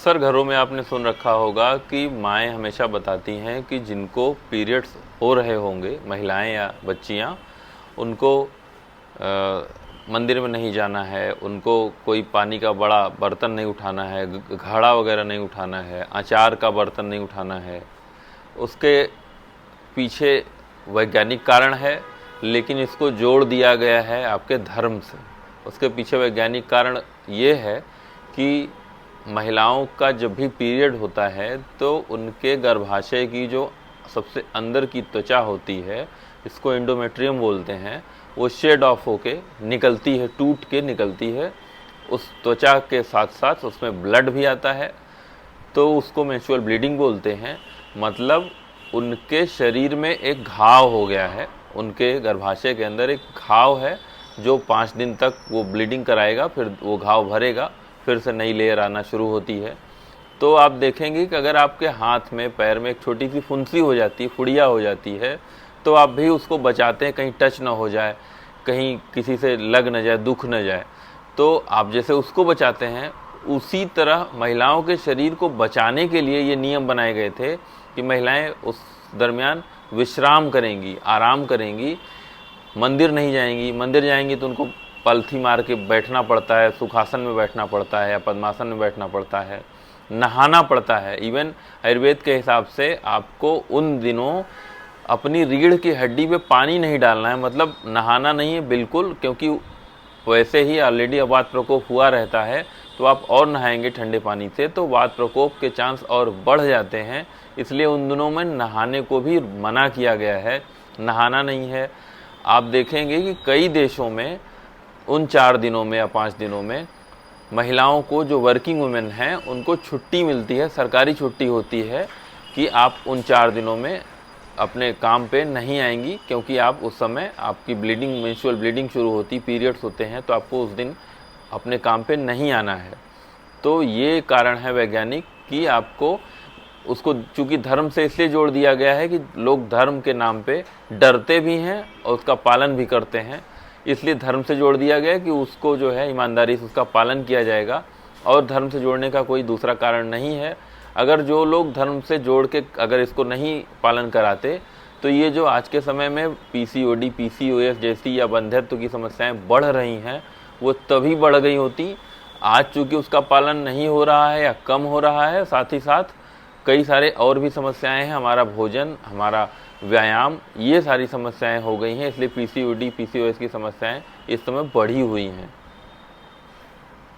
अक्सर घरों में आपने सुन रखा होगा कि माएँ हमेशा बताती हैं कि जिनको पीरियड्स हो रहे होंगे, महिलाएं या बच्चियां, उनको मंदिर में नहीं जाना है, उनको कोई पानी का बड़ा बर्तन नहीं उठाना है, घड़ा वगैरह नहीं उठाना है, अचार का बर्तन नहीं उठाना है। उसके पीछे वैज्ञानिक कारण है, लेकिन इसको जोड़ दिया गया है आपके धर्म से। उसके पीछे वैज्ञानिक कारण ये है कि महिलाओं का जब भी पीरियड होता है तो उनके गर्भाशय की जो सबसे अंदर की त्वचा होती है, इसको एंडोमेट्रियम बोलते हैं, वो शेड ऑफ होके निकलती है, टूट के निकलती है। उस त्वचा के साथ साथ उसमें ब्लड भी आता है, तो उसको मेंस्ट्रुअल ब्लीडिंग बोलते हैं। मतलब उनके शरीर में एक घाव हो गया है, उनके गर्भाशय के अंदर एक घाव है जो 5 दिन तक वो ब्लीडिंग कराएगा, फिर वो घाव भरेगा, फिर से नई लेयर आना शुरू होती है। तो आप देखेंगे कि अगर आपके हाथ में, पैर में एक छोटी सी फुंसी हो जाती है, फुड़िया हो जाती है, तो आप भी उसको बचाते हैं, कहीं टच ना हो जाए, कहीं किसी से लग न जाए, दुख न जाए। तो आप जैसे उसको बचाते हैं, उसी तरह महिलाओं के शरीर को बचाने के लिए ये नियम बनाए गए थे कि महिलाएं उस दरमियान विश्राम करेंगी, आराम करेंगी, मंदिर नहीं जाएंगी। मंदिर जाएंगी तो उनको पलथी मार के बैठना पड़ता है, सुखासन में बैठना पड़ता है या पद्मासन में बैठना पड़ता है, नहाना पड़ता है। इवन आयुर्वेद के हिसाब से आपको उन दिनों अपनी रीढ़ की हड्डी पे पानी नहीं डालना है, मतलब नहाना नहीं है बिल्कुल, क्योंकि वैसे ही ऑलरेडी वात प्रकोप हुआ रहता है, तो आप और नहाएंगे ठंडे पानी से तो वात प्रकोप के चांस और बढ़ जाते हैं। इसलिए उन दिनों में नहाने को भी मना किया गया है, नहाना नहीं है। आप देखेंगे कि कई देशों में उन 4 दिनों में या 5 दिनों में महिलाओं को, जो वर्किंग वुमेन हैं, उनको छुट्टी मिलती है, सरकारी छुट्टी होती है कि आप उन 4 दिनों में अपने काम पे नहीं आएंगी, क्योंकि आप उस समय आपकी ब्लीडिंग, मेंस्ट्रुअल ब्लीडिंग शुरू होती, पीरियड्स होते हैं, तो आपको उस दिन अपने काम पे नहीं आना है। तो ये कारण है वैज्ञानिक कि आपको उसको, चूँकि धर्म से इसलिए जोड़ दिया गया है कि लोग धर्म के नाम पे डरते भी हैं और उसका पालन भी करते हैं, इसलिए धर्म से जोड़ दिया गया कि उसको जो है ईमानदारी से उसका पालन किया जाएगा, और धर्म से जोड़ने का कोई दूसरा कारण नहीं है। अगर जो लोग धर्म से जोड़ के अगर इसको नहीं पालन कराते, तो ये जो आज के समय में पीसीओडी, पीसीओएस जैसी या बंध्यत्व की समस्याएं बढ़ रही हैं, वो तभी बढ़ गई होती। आज चूँकि उसका पालन नहीं हो रहा है या कम हो रहा है, साथ ही साथ कई सारे और भी समस्याएं हैं, हमारा भोजन, हमारा व्यायाम, ये सारी समस्याएं हो गई हैं, इसलिए पीसीओडी, पीसीओएस की समस्याएं इस समय बढ़ी हुई हैं।